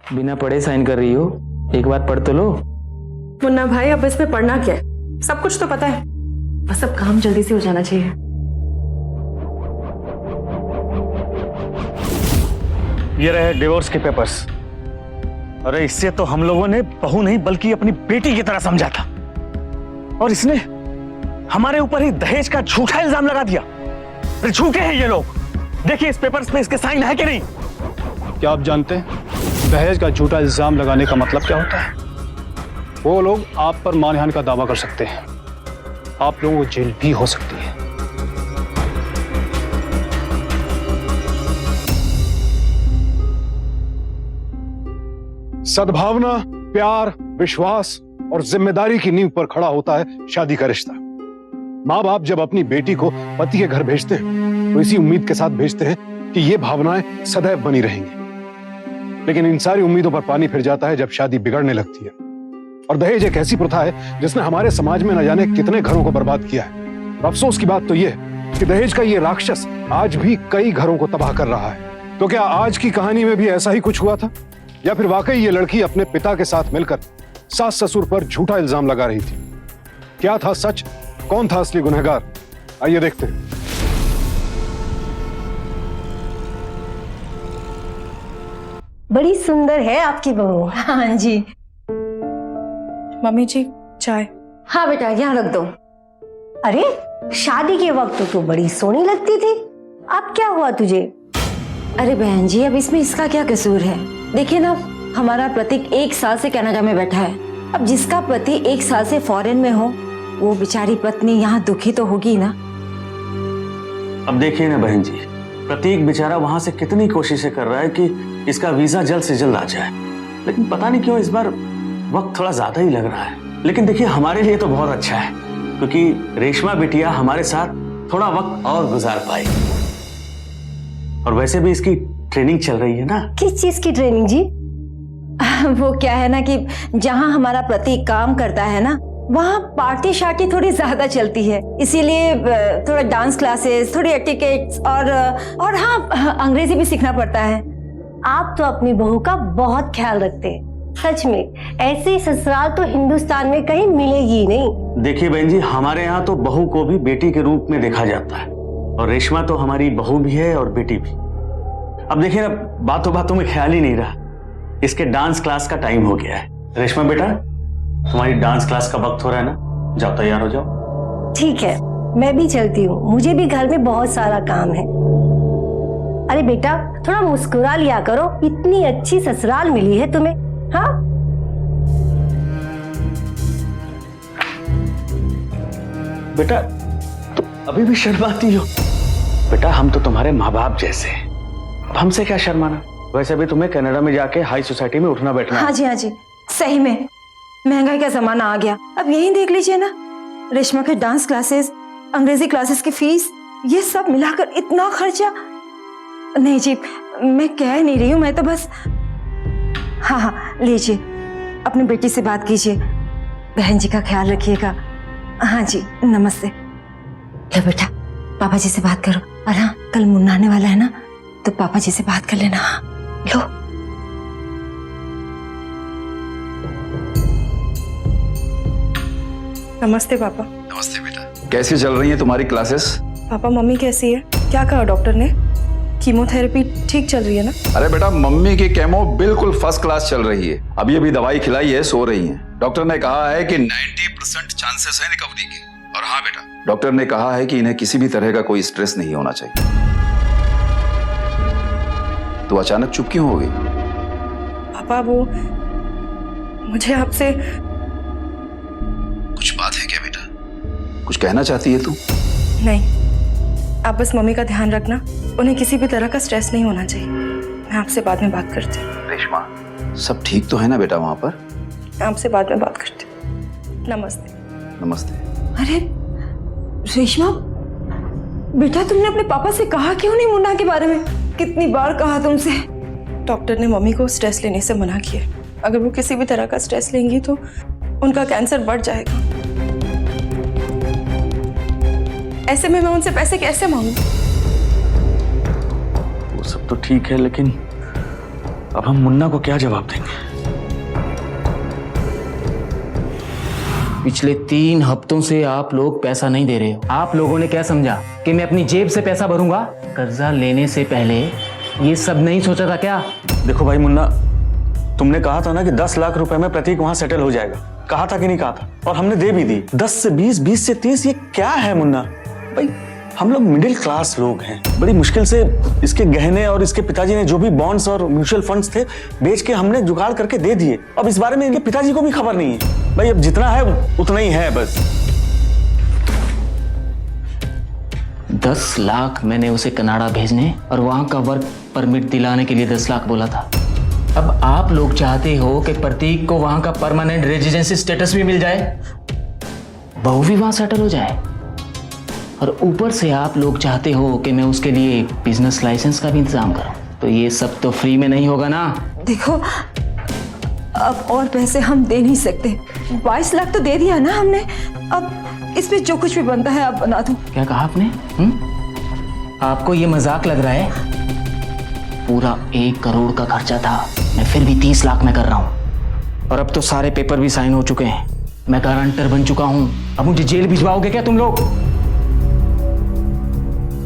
बिना पढ़े साइन कर रही हो, एक बार पढ़ तो लो। मुन्ना भाई, अब इसमें पढ़ना क्या है? सब कुछ तो पता है, बस अब काम जल्दी से हो जाना चाहिए। ये रहे डिवोर्स के पेपर्स। अरे इससे तो हम लोगों ने बहू नहीं बल्कि अपनी बेटी की तरह समझा था, और इसने हमारे ऊपर ही दहेज का झूठा इल्जाम लगा दिया। अरे झूठे हैं ये लोग। देखिए इस पेपर्स पे इसके साइन है कि नहीं। क्या आप जानते हैं दहेज का झूठा इल्जाम लगाने का मतलब क्या होता है? वो लोग आप पर मानहानि का दावा कर सकते हैं, आप लोगों को जेल भी हो सकती है। सद्भावना, प्यार, विश्वास और जिम्मेदारी की नींव पर खड़ा होता है शादी का रिश्ता। माँ बाप जब अपनी बेटी को पति के घर भेजते हैं तो इसी उम्मीद के साथ भेजते हैं कि ये भावनाएं सदैव बनी रहेंगी, लेकिन इन सारी उम्मीदों पर पानी फिर जाता है जब शादी बिगड़ने लगती है। और दहेज एक ऐसी प्रथा है जिसने हमारे समाज में न जाने कितने घरों को बर्बाद किया है। और अफसोस की बात तो यह है कि दहेज का ये राक्षस आज भी कई घरों को तबाह कर रहा है। तो क्या आज की कहानी में भी ऐसा ही कुछ हुआ था, या फिर वाकई ये लड़की अपने पिता के साथ मिलकर सास ससुर पर झूठा इल्जाम लगा रही थी? क्या था सच, कौन था असली गुनहगार? आइए देखते हैं। बड़ी सुंदर है आपकी बहू। हाँ जी। मम्मी जी, चाय। हाँ बेटा, यहाँ रख दो। अरे शादी के वक्त तो बड़ी सोहनी लगती थी, अब क्या हुआ तुझे? अरे बहन जी, अब इसमें इसका क्या कसूर है? देखिए ना, हमारा प्रतीक 1 साल से कनाडा में बैठा है। अब जिसका पति 1 साल से फॉरेन में हो, वो बेचारी पत्नी यहाँ दुखी तो होगी ना। अब देखिए ना बहन जी, प्रतीक बेचारा वहां से कितनी कोशिशें कर रहा है कि इसका वीजा जल्द से जल्द आ जाए, लेकिन पता नहीं क्यों इस बार वक्त थोड़ा ज्यादा ही लग रहा है। लेकिन देखिए हमारे लिए तो बहुत अच्छा है, क्योंकि रेशमा बिटिया हमारे साथ थोड़ा वक्त और गुजार पाएगी। और वैसे भी इसकी ट्रेनिंग चल रही है ना। किस चीज की ट्रेनिंग जी? वो क्या है ना कि जहाँ हमारा प्रतीक काम करता है ना, वहाँ पार्टी शार्टी थोड़ी ज्यादा चलती है, इसीलिए थोड़ा डांस क्लासेस, थोड़ी एटिकेट्स और हाँ, अंग्रेजी भी सीखना पड़ता है। आप तो अपनी बहू का बहुत ख्याल रखते हैं, सच में ऐसी ससुराल तो हिंदुस्तान में कहीं मिलेगी नहीं। देखिए बहन जी, हमारे यहाँ तो बहू को भी बेटी के रूप में देखा जाता है, और रेशमा तो हमारी बहू भी है और बेटी भी। अब देखिए ना, बातों में ख्याल ही नहीं रहा, इसके डांस क्लास का टाइम हो गया है। रेशमा बेटा, तुम्हारी डांस क्लास का वक्त हो रहा है ना, जाओ तैयार हो जाओ। ठीक है, मैं भी चलती हूँ, मुझे भी घर में बहुत सारा काम है। अरे बेटा, थोड़ा मुस्कुरा लिया करो, इतनी अच्छी ससुराल मिली है तुम्हें। हाँ बेटा, तुम अभी भी शर्माती हो? बेटा, हम तो तुम्हारे माँ बाप जैसे हैं, अब हमसे क्या शर्माना। वैसे भी तुम्हें कनाडा में जाके हाई सोसाइटी में उठना बैठना। हाँ जी, हाँ जी, सही में महंगाई का जमाना आ गया। अब यही देख लीजिए ना, रेशमा के डांस क्लासेस, अंग्रेजी क्लासेस की फीस, ये सब मिलाकर इतना खर्चा। नहीं जी, मैं कह नहीं रही हूँ, मैं तो बस। हाँ हाँ, लीजिए, अपनी बेटी से बात कीजिए, बहन जी का ख्याल रखिएगा। हाँ जी, नमस्ते। लो बेटा, पापा जी से बात करो। और हाँ, कल मुन्ना आने वाला है ना, तो पापा जी से बात कर लेना। हाँ लो। नमस्ते पापा। नमस्ते बेटा, कैसी चल रही है तुम्हारी क्लासेस? पापा, मम्मी कैसी है? क्या कहा डॉक्टर ने? कीमोथेरेपी ठीक चल रही है ना? अरे बेटा, मम्मी की केमो बिल्कुल फर्स्ट क्लास चल रही है। अभी अभी दवाई खिलाई है, सो रही है। डॉक्टर ने कहा है कि 90% चांसेस है रिकवरी के। और हाँ बेटा, डॉक्टर ने कहा है कि इन्हें किसी भी तरह का कोई स्ट्रेस नहीं होना चाहिए। तो अचानक चुप क्यों हो गई? पापा, वो मुझे आपसे कुछ बात है क्या बेटा? कुछ कहना चाहती है तू? नहीं, आप बस मम्मी का ध्यान रखना, उन्हें किसी भी तरह का स्ट्रेस नहीं होना चाहिए। मैं आपसे बाद में बात करती हूँ। रेशमा, सब ठीक तो है ना बेटा वहां पर? आपसे बाद में बात करती हूँ। नमस्ते। नमस्ते। अरे रेशमा बेटा, तुमने अपने पापा से कहा क्यों नहीं मुन्ना के बारे में? कितनी बार कहा तुमसे? डॉक्टर ने मम्मी को स्ट्रेस लेने से मना किया। अगर वो किसी भी तरह का स्ट्रेस लेंगी तो उनका कैंसर बढ़ जाएगा। ऐसे में मैं उनसे पैसे कैसे मांगू? वो सब तो ठीक है, लेकिन अब हम मुन्ना को क्या जवाब देंगे? पिछले 3 हफ्तों से आप लोग पैसा नहीं दे रहे हो। आप लोगों ने क्या समझा कि मैं अपनी जेब से पैसा भरूंगा? कर्जा लेने से पहले ये सब नहीं सोचा था क्या? देखो भाई मुन्ना, तुमने कहा था ना कि 10 लाख रुपए में प्रतीक वहां सेटल हो जाएगा। कहा था कि नहीं कहा था? और हमने दे भी दी। 10 से 20, 20 से 30, ये क्या है मुन्ना? भाई हम लोग मिडिल क्लास लोग हैं। बड़ी मुश्किल से इसके गहने और इसके पिताजी ने जो भी बॉन्ड्स और म्यूचुअल फंड्स थे बेच के हमने जुगाड़ करके दे दिए। अब इस बारे में इनके पिताजी को भी खबर नहीं है। भाई अब जितना है उतना ही है बस। 10 लाख मैंने उसे कनाडा भेजने और वहां का वर्क परमिट दिलाने के लिए 10 लाख बोला था। अब आप लोग चाहते हो कि प्रतीक को वहां का परमानेंट रेजिडेंसी स्टेटस भी मिल जाए, बहू भी वहां सेटल हो जाए, और ऊपर से आप लोग चाहते हो कि मैं उसके लिए बिजनेस लाइसेंस का भी इंतजाम करूं। तो ये सब तो फ्री में नहीं होगा ना। देखो, अब और पैसे हम दे नहीं सकते। 22 लाख तो दे दिया ना हमने, अब इसमें जो कुछ भी बनता है आप बना दो। क्या कहा आपने? आपको ये मजाक लग रहा है? पूरा 1 करोड़ का खर्चा था, मैं फिर भी 30 लाख में कर रहा हूं। और अब तो सारे पेपर भी साइन हो चुके हैं, मैं गारंटर बन चुका हूं। अब मुझे जेल भिजवाओगे क्या तुम लोग?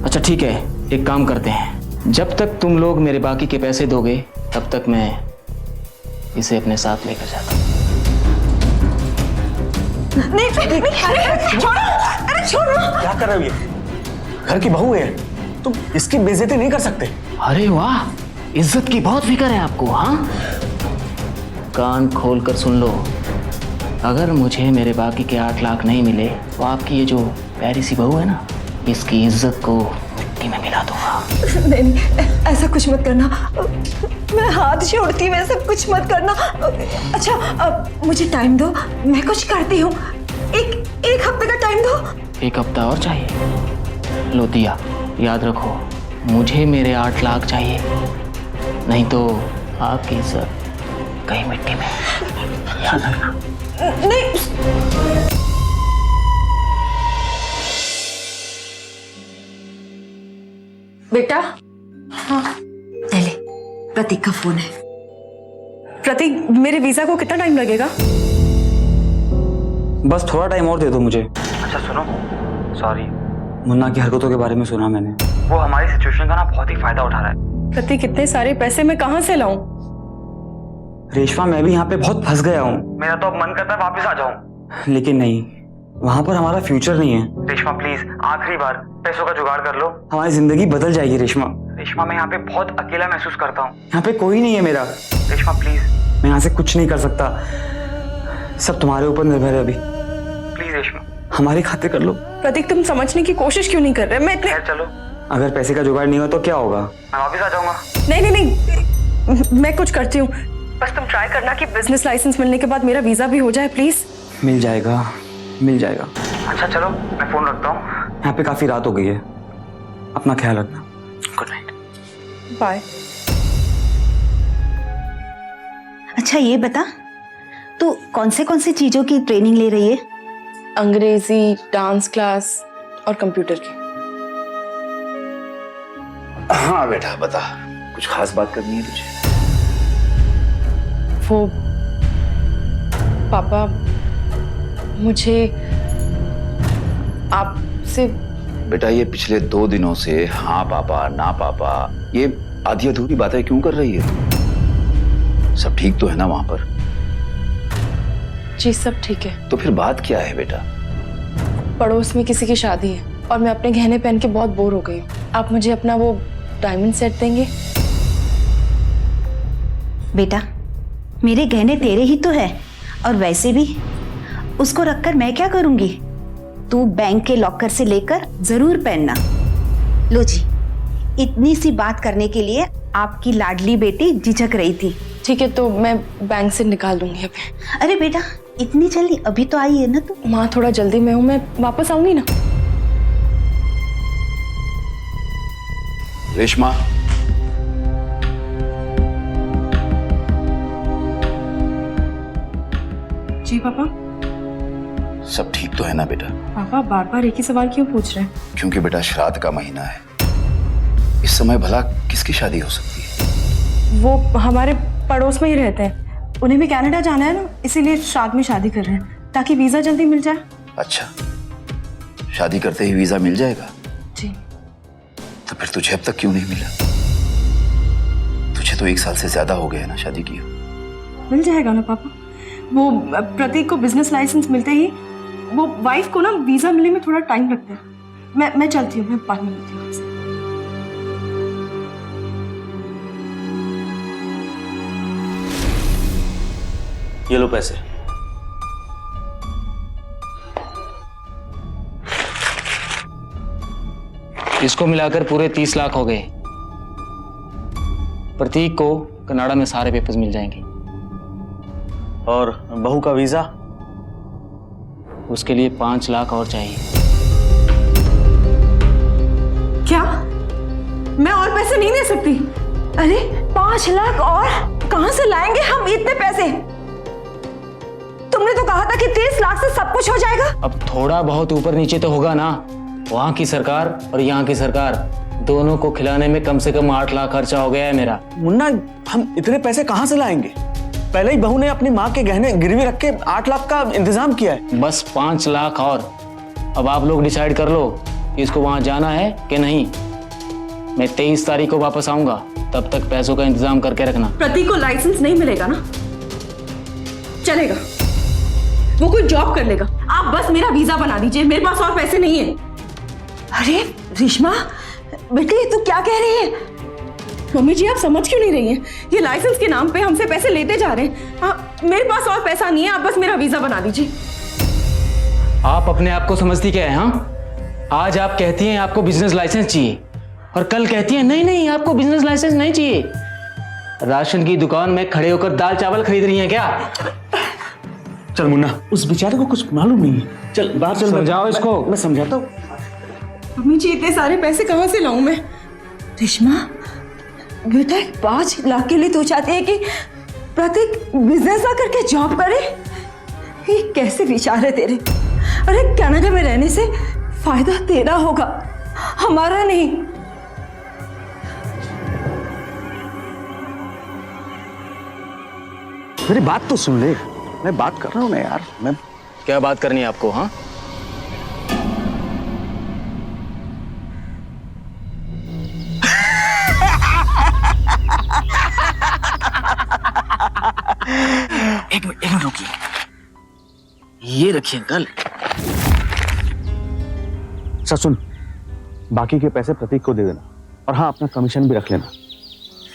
अच्छा ठीक है, एक काम करते हैं, जब तक तुम लोग मेरे बाकी के पैसे दोगे तब तक मैं इसे अपने साथ लेकर जाता हूं। नहीं, अरे छोड़ो, अरे छोड़ो। क्या कर रहे हो? ये घर की बहू है, तुम इसकी बेइज्जती नहीं कर सकते। अरे वाह, इज्जत की बहुत फिक्र है आपको। हाँ, कान खोलकर सुन लो, अगर मुझे मेरे बाकी के 8 लाख नहीं मिले तो आपकी ये जो प्यारी सी बहू है ना, इसकी इज्जत को मिट्टी में मिला दूंगा। नहीं, ऐसा कुछ मत करना, मैं हाथ जोड़ती हूँ, ऐसा कुछ मत करना। अच्छा, अब मुझे टाइम दो, मैं कुछ करती हूँ। एक हफ्ते का टाइम दो। 1 हफ्ता और चाहिए? लो दिया, याद रखो, मुझे मेरे 8 लाख चाहिए, नहीं तो आपकी इज्जत कहीं मिट्टी में। याद रखना। नहीं, बेटा। हाँ, ले, प्रतीक का फोन है। प्रतीक, मेरे वीजा को कितना टाइम लगेगा? बस थोड़ा टाइम और दे दो मुझे। अच्छा सुनो, सॉरी, मुन्ना की हरकतों के बारे में सुना मैंने। वो हमारी सिचुएशन का ना बहुत ही फायदा उठा रहा है। प्रतीक, इतने सारे पैसे मैं कहाँ से लाऊं? रेशमा, मैं भी यहाँ पे बहुत फंस गया हूँ। मेरा तो अब मन करता है वापस आ जाऊँ, लेकिन नहीं, वहाँ पर हमारा फ्यूचर नहीं है। रेशमा प्लीज, आखिरी बार पैसों का जुगाड़ कर लो, हमारी जिंदगी बदल जाएगी। रेशमा, मैं यहाँ पे बहुत अकेला महसूस करता हूँ। यहाँ पे कोई नहीं है मेरा। रेशमा प्लीज, मैं यहाँ से कुछ नहीं कर सकता, सब तुम्हारे ऊपर निर्भर है अभी। प्लीज रेशमा, हमारी खातिर कर लो। प्रतीक, तुम समझने की कोशिश क्यों नहीं कर रहे? मैं इतने चलो, अगर पैसे का जुगाड़ नहीं हुआ तो क्या होगा? मैं वापस आ जाऊंगा। नहीं नहीं नहीं, मैं कुछ करती हूँ, बस तुम ट्राई करना कि बिजनेस लाइसेंस मिलने के बाद मेरा वीजा भी हो जाए प्लीज। मिल जाएगा, मिल जाएगा। अच्छा चलो, मैं फोन रखता हूँ, यहाँ पे काफी रात हो गई है, अपना ख्याल रखना। Good night. बाय। अच्छा ये बता, तू कौन से चीजों की ट्रेनिंग ले रही है? अंग्रेजी, डांस क्लास और कंप्यूटर की। हाँ बेटा बता, कुछ खास बात करनी है तुझे? वो पापा, मुझे आपसे। बेटा ये पिछले 2 दिनों से हाँ पापा ना पापा, ये आधी अधूरी बातें क्यों कर रही है? सब ठीक तो है ना वहां पर? जी सब ठीक है। तो फिर बात क्या है बेटा? पड़ोस में किसी की शादी है और मैं अपने गहने पहन के बहुत बोर हो गई हूँ। आप मुझे अपना वो डायमंड सेट देंगे? बेटा मेरे गहने तेरे ही तो है, और वैसे भी उसको रखकर मैं क्या करूंगी? तू बैंक के लॉकर से लेकर जरूर पहनना। लो जी, इतनी सी बात करने के लिए आपकी लाडली बेटी झिझक रही थी। ठीक है, तो मैं बैंक से निकाल दूंगी अभी। अरे बेटा इतनी जल्दी? अभी तो आई है ना तू। माँ थोड़ा जल्दी में हूँ, मैं वापस आऊंगी ना। रेशमा, जी पापा। सब ठीक तो है ना बेटा? पापा बार बार एक ही सवाल क्यों पूछ रहे हैं? क्योंकि बेटा श्राद्ध का महीना है, इस समय भला किसकी शादी हो सकती है? वो हमारे पड़ोस में ही रहते हैं। उन्हें भी कनाडा जाना है ना, इसीलिए साथ में शादी कर रहे हैं ताकि वीजा जल्दी मिल जाए। अच्छा, शादी करते ही वीजा मिल जाएगा? जी। तो फिर तुझे अब तक क्यों नहीं मिला? तुझे तो 1 साल से ज्यादा हो गया ना शादी की। मिल जाएगा ना पापा। वो प्रतीक को बिजनेस लाइसेंस मिलते ही वो वाइफ को ना वीजा मिलने में थोड़ा टाइम लगता है। मैं चलती हूँ, मैं बाद में मिलती हूँ आपसे। ये लो पैसे। इसको मिलाकर पूरे 30 लाख हो गए। प्रतीक को कनाडा में सारे पेपर्स मिल जाएंगे। और बहू का वीजा? उसके लिए 5 लाख और चाहिए। क्या? मैं और पैसे नहीं दे सकती? अरे 5 लाख और कहां से लाएंगे हम इतने पैसे? तुमने तो कहा था कि 30 लाख से सब कुछ हो जाएगा। अब थोड़ा बहुत ऊपर नीचे तो होगा ना। वहां की सरकार और यहाँ की सरकार दोनों को खिलाने में कम से कम 8 लाख खर्चा हो गया है मेरा। मुन्ना, हम इतने पैसे कहाँ से लाएंगे? पहले ही बहू ने अपनी माँ के गहने गिरवी रख के 8 लाख का इंतजाम किया है। बस 5 लाख और। अब आप लोग डिसाइड कर लो कि इसको वहां जाना है कि नहीं। मैं 23 तारीख को वापस आऊंगा, तब तक पैसों का इंतजाम करके रखना। प्रतीक को लाइसेंस नहीं मिलेगा ना? चलेगा, वो कोई जॉब कर लेगा। आप बस मेरा वीजा बना दीजिए, मेरे पास और पैसे नहीं है। अरे रेशमा बेटी, तू क्या कह रही है? मम्मी जी, आप समझ क्यों नहीं रही हैं? ये लाइसेंस के नाम पे हमसे पैसे लेते जा रहे हैं। हाँ, मेरे पास और पैसा नहीं है, आप बस मेरा वीजा बना दीजिए। आप अपने आप को समझती क्या है? हाँ, आज आप कहती हैं आपको बिजनेस लाइसेंस चाहिए और कल कहती हैं नहीं नहीं आपको बिजनेस लाइसेंस नहीं चाहिए। राशन की दुकान में खड़े होकर दाल चावल खरीद रही हैं क्या? चल मुन्ना, उस बेचारे को कुछ मालूम नहीं है। चल बाहर चल, समझाओ इसको। मैं समझाता हूँ। मम्मी जी, इतने सारे पैसे कहाँ से लाऊं मैं? रेशमा बेटा, 5 लाख के लिए तू चाहती है कि प्रतीक बिजनेस ना करके जॉब करे? ये कैसे विचार है तेरे? अरे कनाडा में रहने से फायदा तेरा होगा, हमारा नहीं। मेरी बात तो सुन ले, मैं बात कर रहा हूँ ना यार। मैं क्या बात करनी है आपको? हाँ, एक मिनट रुकिए। ये रखिए अंकल। अच्छा सुन, बाकी के पैसे प्रतीक को दे देना और हाँ, अपना कमीशन भी रख लेना।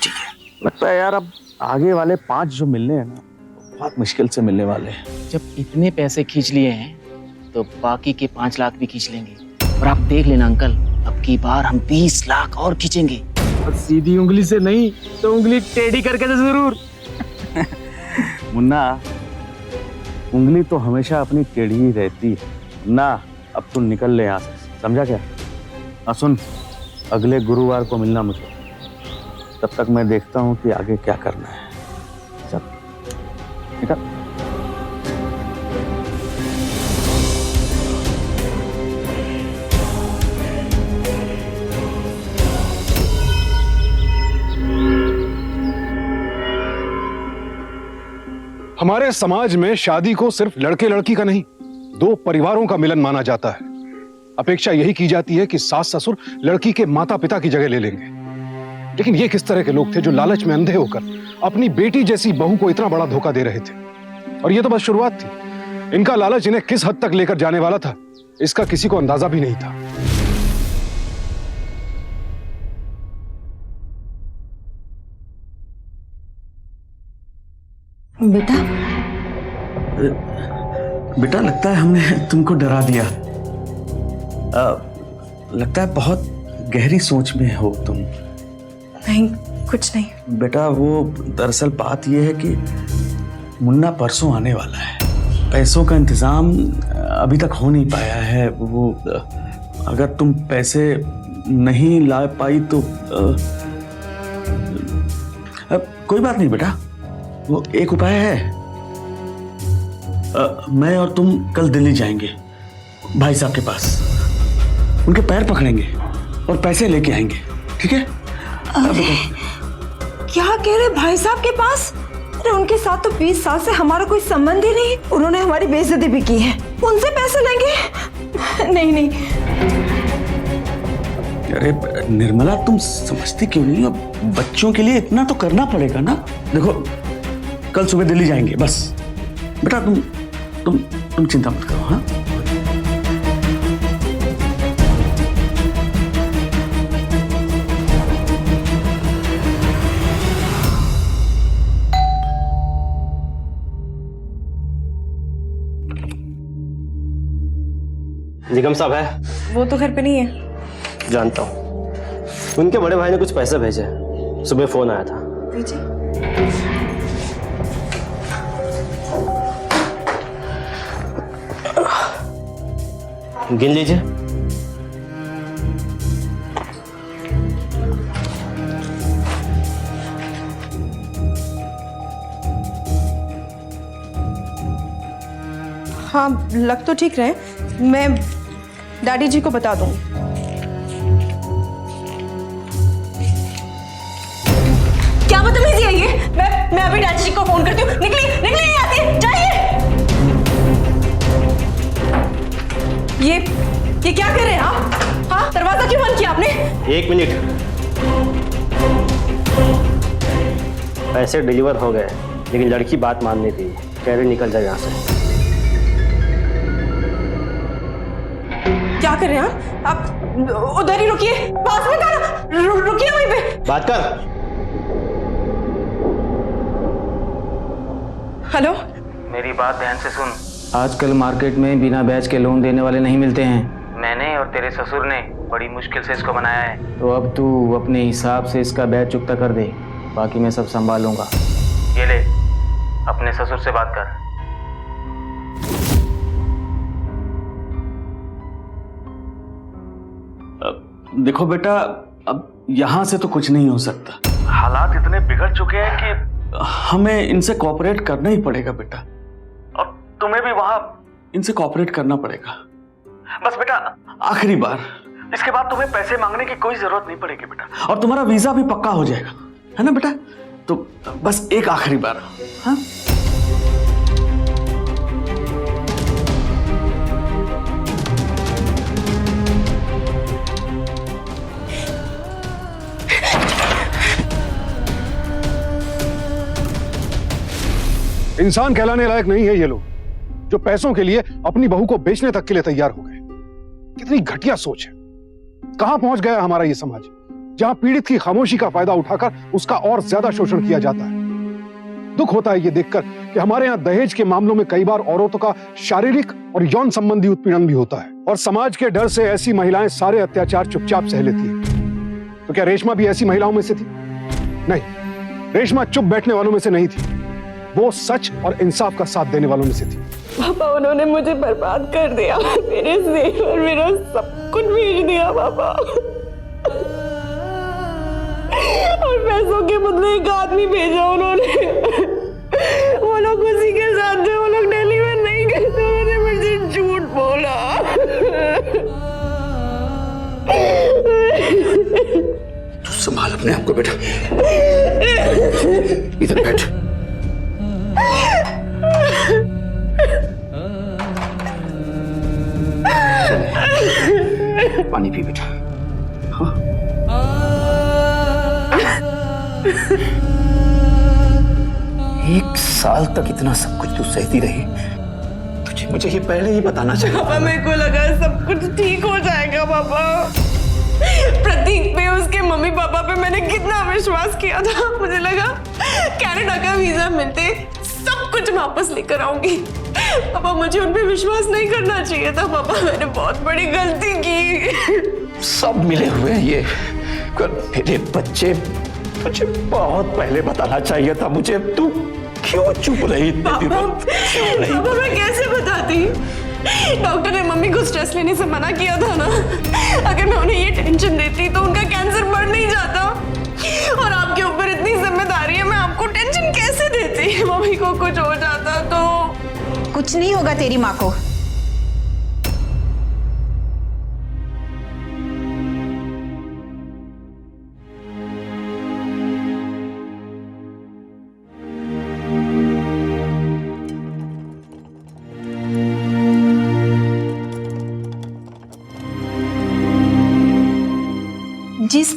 ठीक है। लगता है यार अब आगे वाले 5 जो मिलने हैं ना, बहुत मुश्किल से मिलने वाले हैं। जब इतने पैसे खींच लिए हैं तो बाकी के 5 लाख भी खींच लेंगे। और आप देख लेना अंकल, अब की बार हम 20 लाख और खींचेंगे। और सीधी उंगली से नहीं तो उंगली टेढ़ी करके तो जरूर। मुन्ना, उंगली तो हमेशा अपनी टेढ़ी ही रहती है ना। अब तू निकल ले यहाँ से, समझा क्या? सुन, अगले गुरुवार को मिलना मुझे। तब तक मैं देखता हूँ कि आगे क्या करना है। चल निकल। हमारे समाज में शादी को सिर्फ लड़के लड़की का नहीं, 2 परिवारों का मिलन माना जाता है। अपेक्षा यही की जाती है कि सास ससुर लड़की के माता पिता की जगह ले लेंगे। लेकिन ये किस तरह के लोग थे जो लालच में अंधे होकर अपनी बेटी जैसी बहू को इतना बड़ा धोखा दे रहे थे? और ये तो बस शुरुआत थी। इनका लालच इन्हें किस हद तक लेकर जाने वाला था, इसका किसी को अंदाजा भी नहीं था। बेटा, बेटा, लगता है हमने तुमको डरा दिया। लगता है बहुत गहरी सोच में हो तुम। नहीं, कुछ नहीं। बेटा, वो दरअसल बात यह है कि मुन्ना परसों आने वाला है। पैसों का इंतजाम अभी तक हो नहीं पाया है। वो अगर तुम पैसे नहीं ला पाई तो कोई बात नहीं बेटा, वो एक उपाय है। मैं और तुम कल दिल्ली जाएंगे भाई साहब के पास, उनके पैर पकड़ेंगे और पैसे लेके आएंगे, ठीक है? क्या कह रहे भाई साहब के पास? अरे उनके साथ तो 20 साल से हमारा कोई संबंध ही नहीं। उन्होंने हमारी बेइज्जती भी की है, उनसे पैसे लेंगे? नहीं नहीं। अरे निर्मला, तुम समझती क्यों नहीं? अब बच्चों के लिए इतना तो करना पड़ेगा ना। देखो, कल सुबह दिल्ली जाएंगे बस। बेटा तुम चिंता मत करो। हाँ, निगम साहब है? वो तो घर पे नहीं है। जानता हूँ, उनके बड़े भाई ने कुछ पैसे भेजे, सुबह फोन आया था। दीजिए। गिन लीजिए। हाँ, लग तो ठीक रहे। मैं डैडी जी को बता दूंगी। क्या बदतमीजी है ये? मैं अभी डैडी जी को फोन करती हूँ। निकली नहीं आती, जाइए। ये क्या कर रहे हैं आप? हाँ, दरवाजा क्यों बंद किया आपने? 1 मिनट। पैसे डिलीवर हो गए, लेकिन लड़की बात मान नहीं थी, कह रही निकल जाए यहाँ से। क्या कर रहे हैं आप? उधर ही रुकिए, पास में था। रुकिए वहीं पे। बात कर। हेलो, मेरी बात ध्यान से सुन। आजकल मार्केट में बिना ब्याज के लोन देने वाले नहीं मिलते हैं। मैंने और तेरे ससुर ने बड़ी मुश्किल से इसको बनाया है। तो अब तू अपने हिसाब से इसका ब्याज चुकता कर दे, बाकी मैं सब संभाल लूंगा। ये ले, अपने ससुर से बात कर। देखो बेटा, अब यहां से तो कुछ नहीं हो सकता। हालात इतने बिगड़ चुके हैं कि हमें इनसे कोऑपरेट करना ही पड़ेगा बेटा, और तुम्हें भी वहां इनसे कोऑपरेट करना पड़ेगा। बस बेटा, आखिरी बार, इसके बाद तुम्हें पैसे मांगने की कोई जरूरत नहीं पड़ेगी बेटा, और तुम्हारा वीजा भी पक्का हो जाएगा, है ना बेटा? तो बस एक आखिरी बार। हाँ, इंसान कहलाने लायक नहीं है ये लोग, जो पैसों के लिए अपनी बहू को बेचने तक के लिए तैयार हो गए। कितनी घटिया सोच है। कहां पहुंच गया हमारा ये समाज, जहां पीड़ित की खामोशी का फायदा उठाकर उसका और ज्यादा शोषण किया जाता है। दुख होता है ये देखकर कि हमारे यहाँ दहेज के मामलों में कई बार औरतों का शारीरिक और यौन संबंधी उत्पीड़न भी होता है, और समाज के डर से ऐसी महिलाएं सारे अत्याचार चुपचाप सह लेती है। तो क्या रेशमा भी ऐसी महिलाओं में से थी? नहीं, रेशमा चुप बैठने वालों में से नहीं थी, वो सच और इंसाफ का साथ देने वालों में से थी। पापा, उन्होंने मुझे बर्बाद कर दिया, मेरे जेवर मेरा सब कुछ बेच दिया पापा, और पैसों के बदले एक आदमी भेजा उन्होंने। वो लोग उसी के साथ थे, वो लोग दिल्ली में नहीं गए थे, उन्होंने मुझे झूठ बोला। तू संभाल अपने आप को बेटा, इधर बैठ। पानी पी बेटा। हाँ? एक साल तक इतना सब कुछ तू सहती रही, तुझे मुझे ये पहले ही बताना चाहिए। पापा, मेरे को लगा सब कुछ ठीक हो जाएगा पापा। प्रतीक पे, उसके मम्मी पापा पे मैंने कितना विश्वास किया था। मुझे लगा कनाडा का वीजा मिलते सब कुछ वापस लेकर आऊंगी। पापा, मुझे उन पे विश्वास नहीं करना चाहिए था पापा, मैंने बहुत बड़ी गलती की। सब मिले हुए हैं ये। मेरे बच्चे, तुझे बहुत पहले बताना चाहिए था मुझे। तू क्यों चुप रही? पापा, मैं कैसे बताती? डॉक्टर ने मम्मी को स्ट्रेस लेने से मना किया था ना। अगर मैं उन्हें ये टेंशन देती तो उनका कैंसर बढ़ नहीं जाता, और आपके ऊपर इतनी जिम्मेदारी है, मैं आपको टेंशन कैसे देती? मम्मी को कुछ हो जाता तो। कुछ नहीं होगा तेरी माँ को।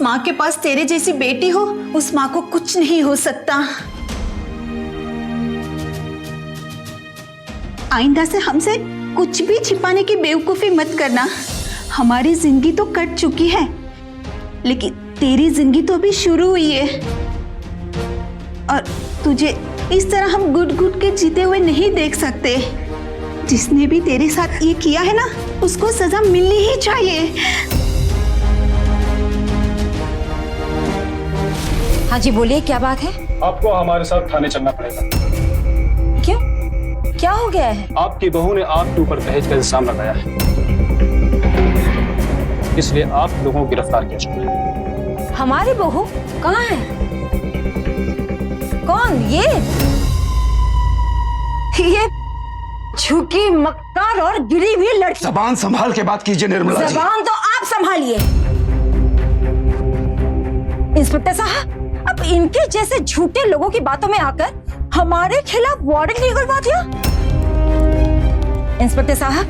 जिस माँ के पास तेरे जैसी बेटी हो, उस माँ को कुछ नहीं हो सकता। आइंदा से हमसे कुछ भी छिपाने की बेवकूफी मत करना। हमारी जिंदगी तो कट चुकी है, लेकिन तेरी जिंदगी तो अभी शुरू हुई है। और तुझे इस तरह हम घुट घुट के जीते हुए नहीं देख सकते। जिसने भी तेरे साथ ये किया है ना, उसको सजा मिलनी ही चाहिए। हाँ जी बोलिए, क्या बात है? आपको हमारे साथ थाने चलना पड़ेगा। क्यों, क्या हो गया है? आपकी बहू ने आपके ऊपर दहेज का इल्जाम लगाया है, इसलिए आप लोगों को गिरफ्तार किया जाएगा। हमारी बहू कहाँ है? कौन? ये झुकी, मक्कार और गिरी हुई लड़की। जबान संभाल के बात कीजिए निर्मला जी। जबान तो आप संभालिए। इंस्पेक्टर साहब, अब इनके जैसे झूठे लोगों की बातों में आकर हमारे खिलाफ वारंट निकलवा दिया। इंस्पेक्टर साहब,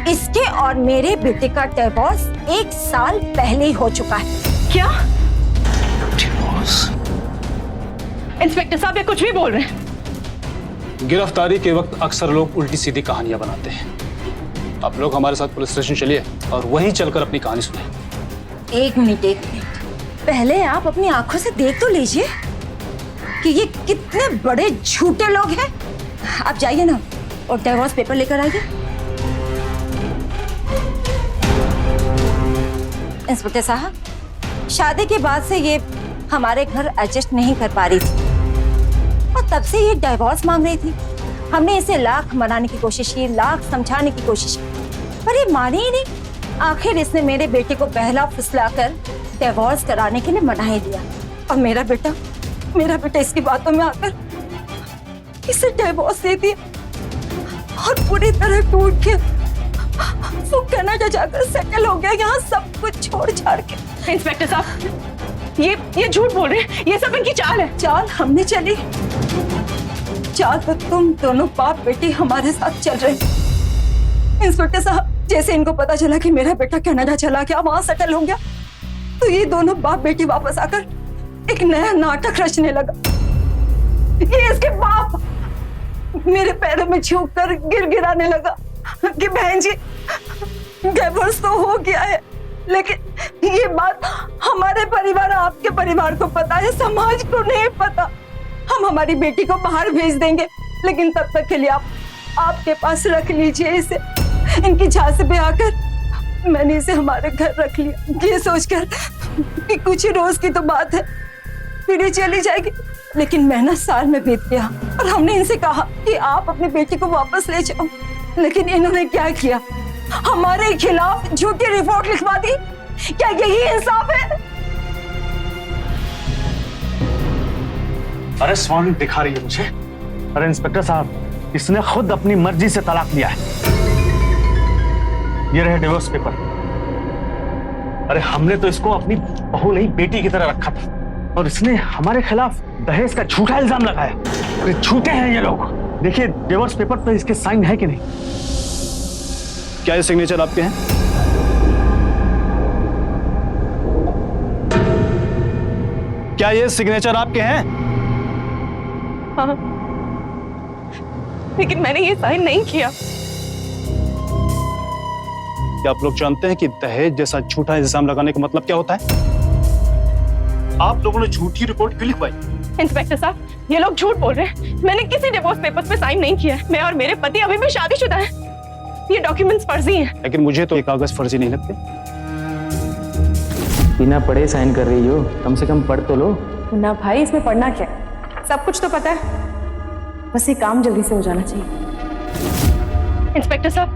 इसके और मेरे बेटे का डिवोर्स 1 साल पहले ही हो चुका है। क्या? इंस्पेक्टर साहब ये कुछ भी बोल रहे हैं। गिरफ्तारी के वक्त अक्सर लोग उल्टी सीधी कहानियां बनाते हैं। आप लोग हमारे साथ पुलिस स्टेशन चलिए और वहीं चलकर अपनी कहानी सुनाइए। एक मिनट, पहले आप अपनी आंखों से देख तो लीजिए कि ये कितने बड़े झूठे लोग हैं। आप जाइए ना और डिवोर्स पेपर लेकर आइए। इंस्पेक्टर साहब, शादी के बाद से ये हमारे घर एडजस्ट नहीं कर पा रही थी और तब से ये डिवोर्स मांग रही थी। हमने इसे लाख मनाने की कोशिश की, लाख समझाने की कोशिश की, पर ये मानी ही नहीं। आखिर इसने मेरे बेटे को बहला फुसलाकर डिवोर्स कराने के लिए मना ही दिया और मेरा बेटा इसकी बातों में आकर इसे डिवोर्स दे दिया और पूरी तरह टूट के वो कनाडा जाकर सेटल हो गया, यहाँ सब कुछ छोड़ छाड़ के। इंस्पेक्टर साहब, ये झूठ बोल रहे हैं। ये सब इनकी चाल है। चाल हमने चली, चाल तो तुम दोनों बाप बेटी हमारे साथ चल रहे। इंस्पेक्टर साहब, जैसे इनको पता चला कि मेरा बेटा कनाडा चला गया, वहां सेटल हो गया, तो ये दोनों बाप बेटी वापस आकर एक नया नाटक रचने लगा। ये इसके बाप मेरे पैरों में झुक कर गिड़गिड़ाने लगा कि बहन जी डिवोर्स तो हो गया है, लेकिन ये बात हमारे परिवार, आपके परिवार को पता है, समाज को नहीं पता। हम हमारी बेटी को बाहर भेज देंगे, लेकिन तब तक के लिए आप आपके पास रख लीजिए इसे। इनकी झांसे पे आकर मैंने इसे हमारे घर रख लिया, ये सोचकर कि कुछ ही रोज की तो बात है, फिर ये चली जाएगी। लेकिन महीना साल में बीत गया और हमने इनसे कहा कि आप अपनी बेटी को वापस ले जाओ, लेकिन इन्होंने क्या किया? हमारे खिलाफ झूठी रिपोर्ट लिखवा दी। क्या यही इंसाफ है? अरेस्ट वारंट दिखा रही है मुझे। अरे इंस्पेक्टर साहब, इसने खुद अपनी मर्जी से तलाक दिया है। ये रहे डिवोर्स पेपर। अरे हमने तो इसको अपनी बहू नहीं बेटी की तरह रखा था और इसने हमारे खिलाफ दहेज का झूठा इल्जाम लगाया। अरे झूठे हैं ये लोग। देखिए डिवोर्स पेपर पर इसके साइन है कि नहीं। क्या ये सिग्नेचर आपके हैं? क्या ये सिग्नेचर आपके हैं? हाँ, लेकिन मैंने ये साइन नहीं किया। क्या आप लोग जानते हैं कि दहेज जैसा झूठा इल्जाम लगाने का मतलब क्या होता है? आप लोगों ने झूठी रिपोर्ट क्यों लिखवाई? इंस्पेक्टर साहब, ये लोग झूठ बोल रहे हैं। मैंने किसी डिवोर्स पेपर्स पे साइन नहीं किया है। मैं और मेरे पति अभी भी शादीशुदा हैं। ये डॉक्यूमेंट्स फर्जी हैं। लेकिन मुझे तो ये कागज फर्जी नहीं लगते। बिना पढ़े साइन कर रही हो, कम से कम पढ़ तो लो। ना भाई, इसमें पढ़ना क्या? सब कुछ तो पता है, बस ये काम जल्दी से हो जाना चाहिए। इंस्पेक्टर साहब,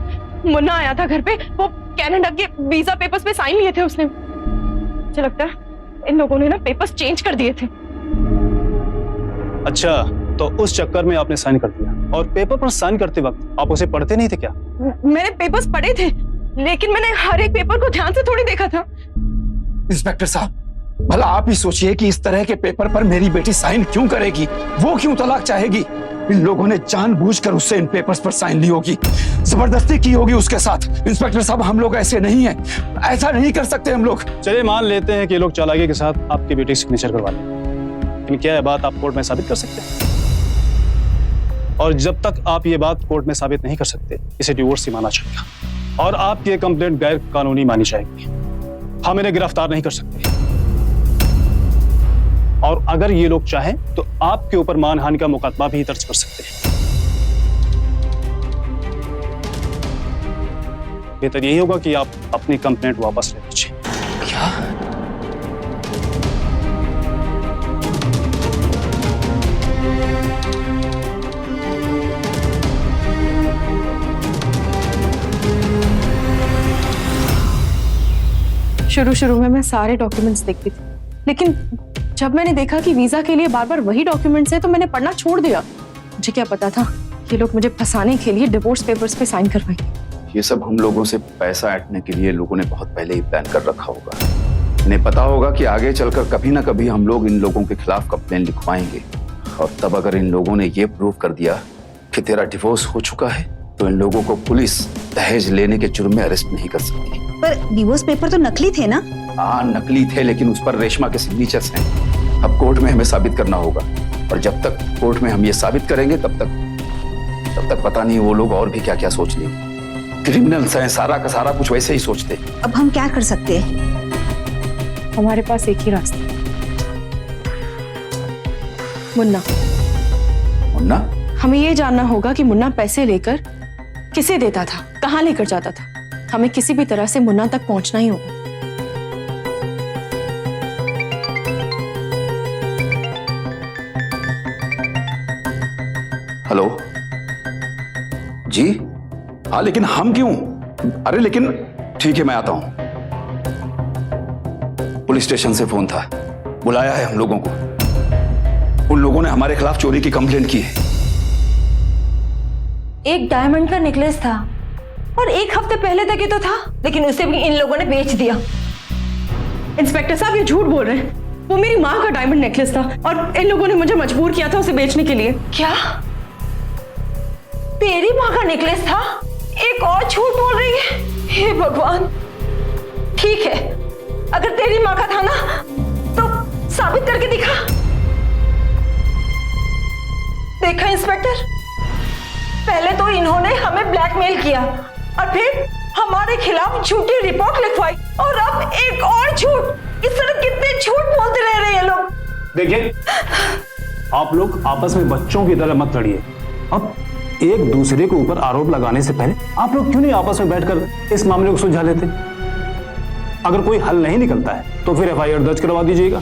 मुन्ना आया था घर पे, वो कनाडा के वीजा पेपर्स पे साइन लिए थे उसने। मुझे लगता है इन लोगों ने ना पेपर्स चेंज कर दिए थे। अच्छा, तो उस चक्कर में आपने साइन कर दिया। और पेपर पर साइन करते वक्त आप उसे पढ़ते नहीं थे क्या? मैंने पेपर्स पढ़े थे, लेकिन मैंने हर एक पेपर को ध्यान से थोड़ी देखा था। इंस्पेक्टर साहब, भला आप ही सोचिए कि इस तरह के पेपर पर मेरी बेटी साइन क्यों करेगी? वो क्यों तलाक चाहेगी? इन लोगों ने जानबूझकर उससे इन पेपर्स पर साइन ली होगी। जबरदस्ती की होगी उसके साथ। इंस्पेक्टर साहब, हम लोग ऐसे नहीं हैं, ऐसा नहीं कर सकते हम लोग। चलिए मान लेते हैं कि ये लोग चालाकी के साथ आपकी बेटी सिग्नेचर करवा लें, लेकिन क्या यह बात आप कोर्ट में साबित कर सकते हैं? और जब तक आप ये बात कोर्ट में साबित नहीं कर सकते, इसे डिवोर्स ही माना जाएगा और आपकी ये कंप्लेंट गैर कानूनी मानी जाएगी। हम इन्हें गिरफ्तार नहीं कर सकते, और अगर ये लोग चाहें तो आपके ऊपर मानहानि का मुकदमा भी दर्ज कर सकते हैं। बेहतर यही होगा कि आप अपनी कंप्लेंट वापस ले लीजिए। क्या? शुरू में मैं सारे डॉक्यूमेंट्स देखती थी, लेकिन जब मैंने देखा कि वीजा के लिए बार बार वही डॉक्यूमेंट्स हैं, तो मैंने पढ़ना छोड़ दिया। मुझे क्या पता था ये लोग मुझे फंसाने के लिए डिवोर्स पेपर्स पे साइन करवाएंगे। ये सब हम लोगों से पैसा ऐंठने के लिए लोगों ने बहुत पहले ही प्लान कर रखा होगा। इन्हें पता होगा कि आगे चलकर कभी ना कभी हम लोग इन लोगों के खिलाफ कंप्लेन लिखवाएंगे, और तब अगर इन लोगों ने ये प्रूव कर दिया कि तेरा डिवोर्स हो चुका है, तो इन लोगों को पुलिस दहेज लेने के जुर्म में अरेस्ट नहीं कर सकती। पर डिवोर्स पेपर तो नकली थे ना? हाँ, नकली थे, लेकिन उस पर रेशमा के सिग्नेचर्स हैं। अब कोर्ट में हमें साबित करना होगा, और जब तक कोर्ट में हम ये साबित करेंगे तब तक पता नहीं वो लोग और भी क्या क्या सोच लेंगे। क्रिमिनल्स हैं, सारा का सारा कुछ वैसे ही सोचते। अब हम क्या कर सकते हैं? हमारे पास एक ही रास्ता, मुन्ना। मुन्ना? हमें ये जानना होगा कि मुन्ना पैसे लेकर किसे देता था, कहाँ लेकर जाता था। हमें किसी भी तरह से मुन्ना तक पहुंचना ही होगा। हेलो जी? हाँ, लेकिन हम क्यों? अरे लेकिन ठीक है, मैं आता हूं। पुलिस स्टेशन से फोन था, बुलाया है हम लोगों को। उन लोगों ने हमारे खिलाफ चोरी की कंप्लेंट की है। एक डायमंड का नेकलेस था और एक हफ्ते पहले तक ही तो था, लेकिन उसे भी इन लोगों ने बेच दिया। इंस्पेक्टर साहब, ये झूठ बोल रहे हैं। वो मेरी माँ का डायमंड नेकलेस था और इन लोगों ने मुझे मजबूर किया था उसे बेचने के लिए। क्या तेरी माँ का नेकलेस था? एक और झूठ बोल रही है। हे भगवान। ठीक है, अगर तेरी माँ का था ना, तो साबित करके दिखा। देखा इंस्पेक्टर, पहले तो इन्होंने हमें ब्लैकमेल किया और फिर हमारे खिलाफ झूठी रिपोर्ट लिखवाई, और अब एक और झूठ। इस तरह कितने झूठ बोलते रह रहे हैं लोग। देखिए, आप लोग आपस में बच्चों की तरह मत लड़िए। अब एक दूसरे के ऊपर आरोप लगाने से पहले आप लोग क्यों नहीं आपस में बैठकर इस मामले को सुलझा लेते? अगर कोई हल नहीं निकलता है तो फिर एफआईआर दर्ज करवा दीजिएगा।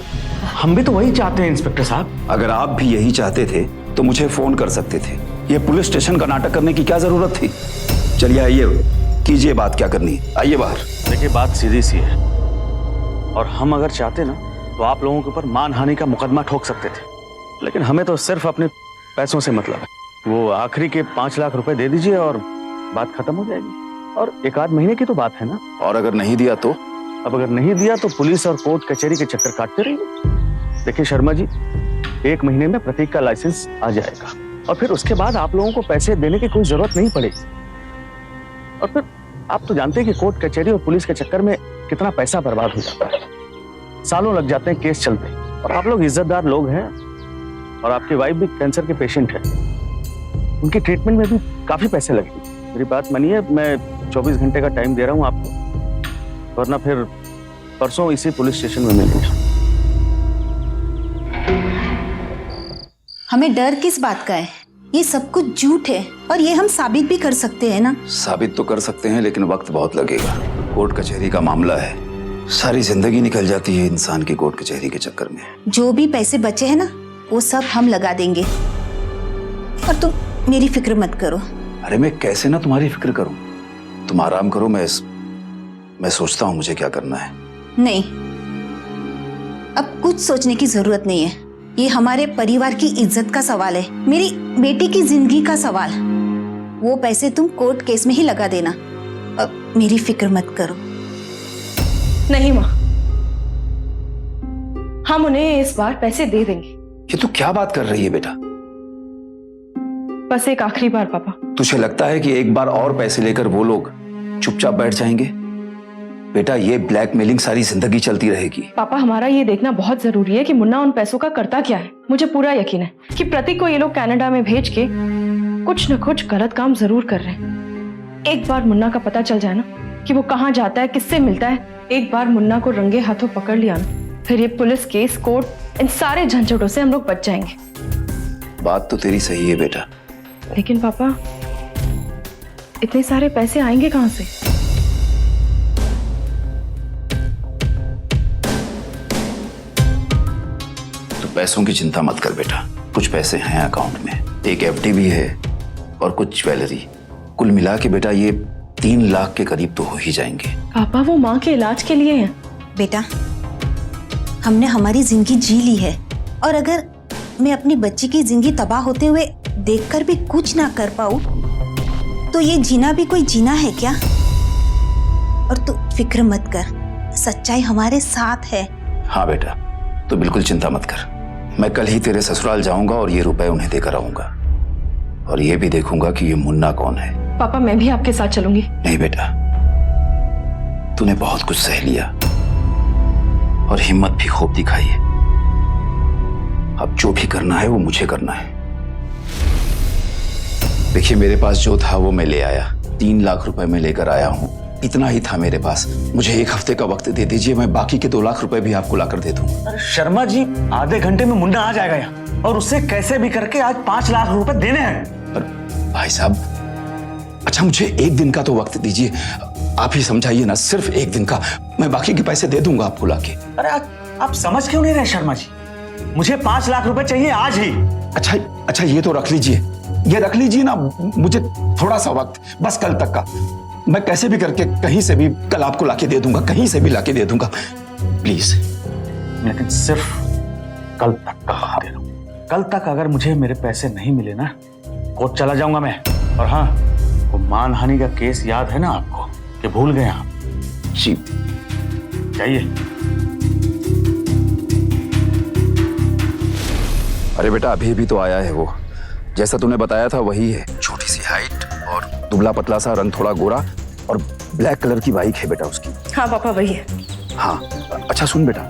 हम भी तो वही चाहते हैं इंस्पेक्टर साहब। अगर आप भी यही चाहते थे तो मुझे फोन कर सकते थे। ये पुलिस स्टेशन का नाटक करने की क्या जरूरत थी? चलिए आइए, कीजिए बात, क्या करनी है, आइए बाहर। देखिए, बात सीधी सी है, और हम अगर चाहते ना तो आप लोगों के ऊपर मानहानि का मुकदमा ठोक सकते थे, लेकिन हमें तो सिर्फ अपने पैसों से मतलब है। वो आखिरी के 5 लाख रुपए दे दीजिए और बात खत्म हो जाएगी, और 1 आध महीने की तो बात है ना। और अगर नहीं दिया तो? अब अगर नहीं दिया तो पुलिस और कोर्ट कचहरी के चक्कर काटते रहेंगे। देखिए शर्मा जी, 1 महीने में प्रतीक का लाइसेंस आ जाएगा, और फिर उसके बाद आप लोगों को पैसे देने की कोई जरूरत नहीं पड़ेगी। और फिर आप तो जानते हैं कि कोर्ट कचहरी और पुलिस के चक्कर में कितना पैसा बर्बाद हो जाता है, सालों लग जाते हैं केस चलते। और आप लोग इज्जतदार लोग हैं, और आपकी वाइफ भी कैंसर के पेशेंट है, उनकी ट्रीटमेंट में भी काफी पैसे लगेंगे। मेरी बात मानिए, मैं 24 घंटे का टाइम दे रहा हूँ आपको, वरना फिर परसों इसी पुलिस स्टेशन में मिलेंगे। हमें डर किस बात का है? ये सब कुछ झूठ है, और ये हम साबित भी कर सकते हैं ना। साबित तो कर सकते हैं, लेकिन वक्त बहुत लगेगा। कोर्ट कचहरी का मामला है, सारी जिंदगी निकल जाती है इंसान की कोर्ट कचहरी के चक्कर में। जो भी पैसे बचे हैं ना, वो सब हम लगा देंगे, और तुम मेरी फिक्र मत करो। अरे मैं कैसे ना तुम्हारी फिक्र करूं? तुम आराम करो, मैं सोचता हूं मुझे क्या करना है। नहीं, अब कुछ सोचने की जरूरत नहीं है। ये हमारे परिवार की इज्जत का सवाल है, मेरी बेटी की जिंदगी का सवाल। वो पैसे तुम कोर्ट केस में ही लगा देना, अब मेरी फिक्र मत करो। नहीं माँ, हम उन्हें इस बार पैसे दे देंगे। ये तू क्या बात कर रही है बेटा? बस एक आखिरी बार पापा। तुझे लगता है कि एक बार और पैसे लेकर वो लोग चुपचाप बैठ जाएंगे? बेटा, ये ब्लैकमेलिंग सारी जिंदगी चलती रहेगी। पापा, हमारा ये देखना बहुत जरूरी है कि मुन्ना उन पैसों का करता क्या है। मुझे पूरा यकीन है कि प्रतीक को ये लोग कनाडा में भेज के कुछ न कुछ गलत काम जरूर कर रहे हैं। एक बार मुन्ना का पता चल जाए ना कि वो कहाँ जाता है, किससे मिलता है, एक बार मुन्ना को रंगे हाथों पकड़ लिया ना, फिर ये पुलिस केस, कोर्ट, इन सारे झंझटों से हम लोग बच जाएंगे। बात तो तेरी सही है बेटा, लेकिन पापा, इतने सारे पैसे आएंगे कहाँ से? पैसों की चिंता मत कर बेटा, कुछ पैसे हैं अकाउंट में, एक एफडी भी है और कुछ ज्वेलरी। कुल मिला के बेटा ये 3 लाख के करीब तो हो ही जाएंगे। पापा, वो माँ के इलाज के लिए हैं। बेटा, हमने हमारी जिंदगी जी ली है, और अगर मैं अपनी बच्ची की जिंदगी तबाह होते हुए देखकर भी कुछ ना कर पाऊं तो ये जीना भी कोई जीना है क्या? और तू फिक्र मत कर, सच्चाई हमारे साथ है। हाँ बेटा, तो बिल्कुल चिंता मत कर। मैं कल ही तेरे ससुराल जाऊंगा और ये रुपए उन्हें देकर आऊंगा, और ये भी देखूंगा कि ये मुन्ना कौन है। पापा, मैं भी आपके साथ चलूंगी। नहीं बेटा, तूने बहुत कुछ सह लिया और हिम्मत भी खूब दिखाई है। अब जो भी करना है वो मुझे करना है। देखिए, मेरे पास जो था वो मैं ले आया, 3 लाख रुपए मैं लेकर आया हूं, इतना ही था मेरे पास। मुझे 1 हफ्ते का वक्त दे दीजिए, मैं बाकी के 2 लाख रुपए भी आपको लाकर दे दूंगा। अरे शर्मा जी, आधे घंटे में मुन्ना आ जाएगा यहाँ, और उससे कैसे भी करके आज 5 लाख रुपए देने हैं। पर भाई साहब, अच्छा मुझे 1 दिन का तो वक्त दीजिए, आप ही समझाइए ना, सिर्फ 1 दिन का, मैं बाकी के पैसे दे दूंगा आपको लाके। अरे आप समझ क्यों नहीं रहे शर्मा जी? मुझे 5 लाख रुपए चाहिए आज ही। अच्छा ये तो रख लीजिए, ये रख लीजिए ना, मुझे थोड़ा सा वक्त, बस कल तक का। मैं कैसे भी करके कहीं से भी कल आपको लाके दे दूंगा, कहीं से भी लाके दे दूंगा, प्लीज। लेकिन सिर्फ कल तक का दे रहा हूं। कल तक अगर मुझे मेरे पैसे नहीं मिले ना, कोर्ट चला जाऊंगा मैं। और हाँ, वो मानहानि का केस याद है ना आपको, कि भूल गए आप? जी जाइए। अरे बेटा, अभी भी तो आया है वो, जैसा तूने बताया था वही है। छोटी सी हाइट और दुबला पतला सा, रंग थोड़ा गोरा, और ब्लैक कलर की बाइक है बेटा उसकी। हाँ पापा, वही है। हाँ, अच्छा सुन बेटा,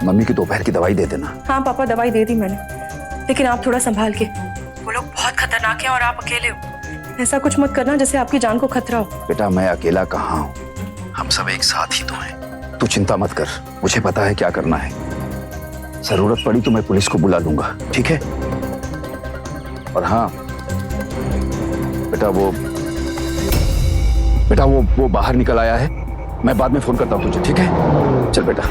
मम्मी की दोपहर की दवाई दे देना। हाँ पापा, दवाई दे दी मैंने, लेकिन आप थोड़ा संभाल के। वो लोग बहुत खतरनाक हैं और आप अकेले हो। ऐसा कुछ मत करना जैसे आपकी जान को खतरा हो। बेटा, मैं अकेला कहाँ हूँ, हम सब एक साथ ही तो हैं। तू चिंता मत कर, मुझे पता है क्या करना है। जरूरत पड़ी तो मैं पुलिस को बुला लूंगा, ठीक है? और हाँ बेटा, वो बाहर निकल आया है, मैं बाद में फोन करता हूँ तुझे, ठीक है? चल बेटा।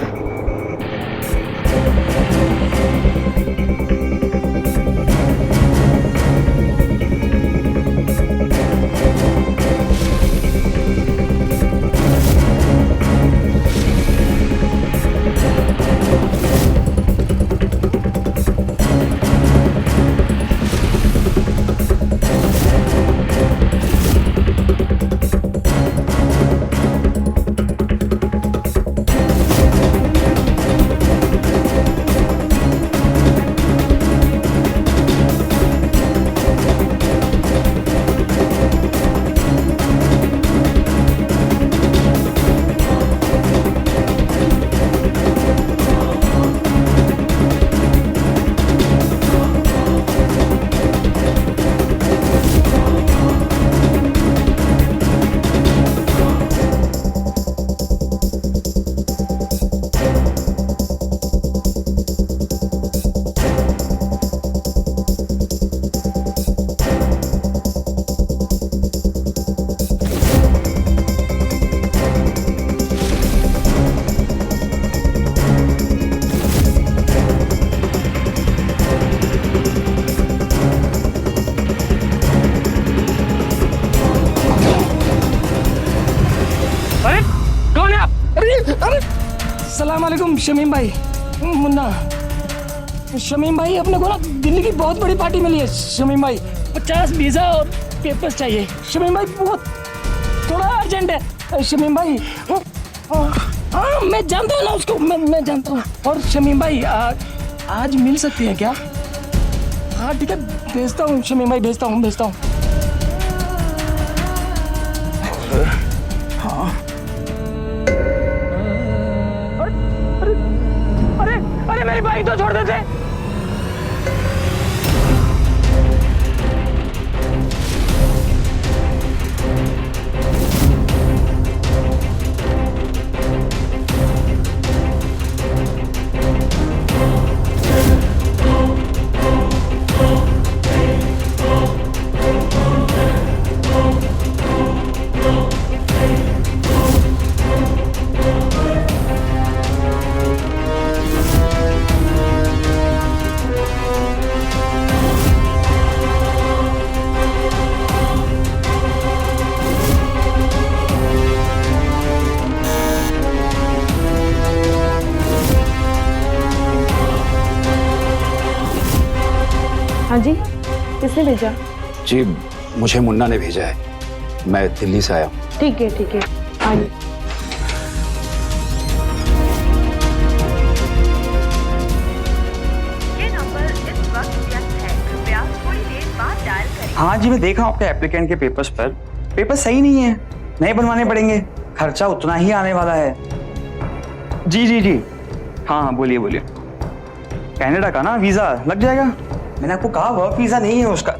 सलाम अलैकुम शमीम भाई। मुन्ना, शमीम भाई, अपने को ना दिल्ली की बहुत बड़ी पार्टी मिली है। शमीम भाई, 50 वीजा और पेपर्स चाहिए। शमीम भाई, बहुत थोड़ा अर्जेंट है। शमीम भाई, हाँ मैं जानता हूँ ना उसको, मैं जानता हूँ। और शमीम भाई, आज मिल सकते हैं क्या? हाँ ठीक है, भेजता हूँ शमीम भाई, भेजता हूँ। अरे मेरी बाइक तो छोड़ देते। हाँ जी, किसने भेजा? जी मुझे मुन्ना ने भेजा है, मैं दिल्ली से आया हूँ। ठीक है आइए। हाँ जी, मैं देख रहा हूँ आपके एप्लीकेंट के पेपर्स पर, पेपर सही नहीं है, नए बनवाने पड़ेंगे, खर्चा उतना ही आने वाला है। जी हाँ बोलिए। कनाडा का ना वीजा लग जाएगा? मैंने आपको कहा वर्क वीजा नहीं है उसका।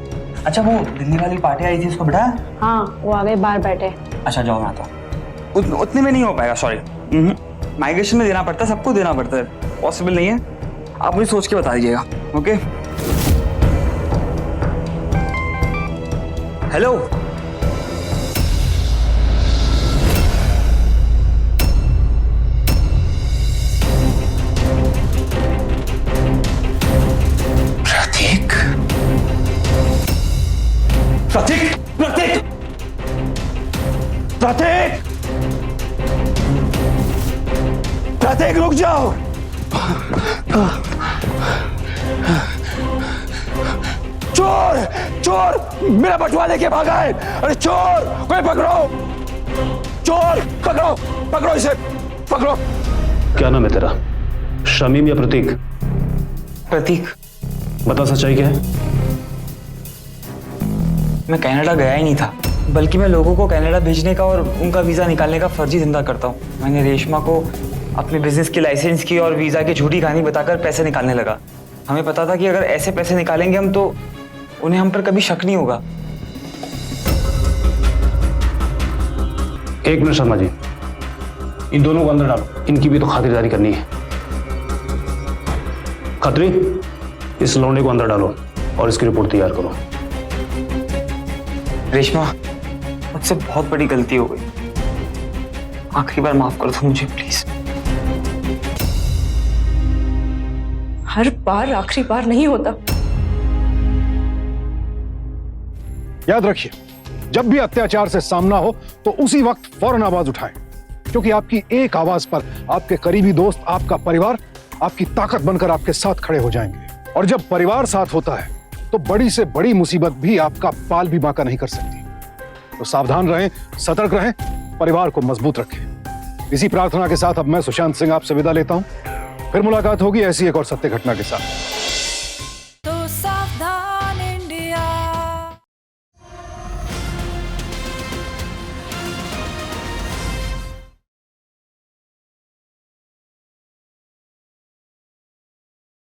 अच्छा वो दिल्ली वाली पार्टी आई थी, उसको बिठा? हाँ वो आगे बाहर बैठे। अच्छा जाओ, मैं आता हूँ। उतने में नहीं हो पाएगा, सॉरी। माइग्रेशन में देना पड़ता है, सबको देना पड़ता है, पॉसिबल नहीं है। आप मुझे सोच के बता दीजिएगा। ओके हेलो, प्रतीक रुक जाओ। चोर मेरा बटुआ लेके भागा है। अरे चोर, कोई पकड़ो, चोर पकड़ो इसे, पकड़ो। क्या नाम है तेरा, शमीम या प्रतीक? प्रतीक। बता सच्चाई क्या है? मैं कनाडा गया ही नहीं था, बल्कि मैं लोगों को कनाडा भेजने का और उनका वीजा निकालने का फर्जी धंधा करता हूँ। मैंने रेशमा को अपने बिजनेस की लाइसेंस की और वीजा की झूठी कहानी बताकर पैसे निकालने लगा। हमें पता था कि अगर ऐसे पैसे निकालेंगे हम तो उन्हें हम पर कभी शक नहीं होगा। एक मिनट शर्मा जी, इन दोनों को अंदर डालो, इनकी भी तो खातिरदारी करनी है। खत्री, इस लौंडे को अंदर डालो और इसकी रिपोर्ट तैयार करो। रेशमा, मुझसे बहुत बड़ी गलती हो गई, आखिरी बार माफ कर दो मुझे प्लीज। हर बार आखिरी बार नहीं होता। याद रखिए, जब भी अत्याचार से सामना हो तो उसी वक्त फौरन आवाज उठाएं, क्योंकि आपकी एक आवाज पर आपके करीबी दोस्त, आपका परिवार आपकी ताकत बनकर आपके साथ खड़े हो जाएंगे। और जब परिवार साथ होता है तो बड़ी से बड़ी मुसीबत भी आपका पाल भी बांका नहीं कर सकती। तो सावधान रहें, सतर्क रहें, परिवार को मजबूत रखें। इसी प्रार्थना के साथ अब मैं सुशांत सिंह आपसे विदा लेता हूं। फिर मुलाकात होगी ऐसी एक और सत्य घटना के साथ।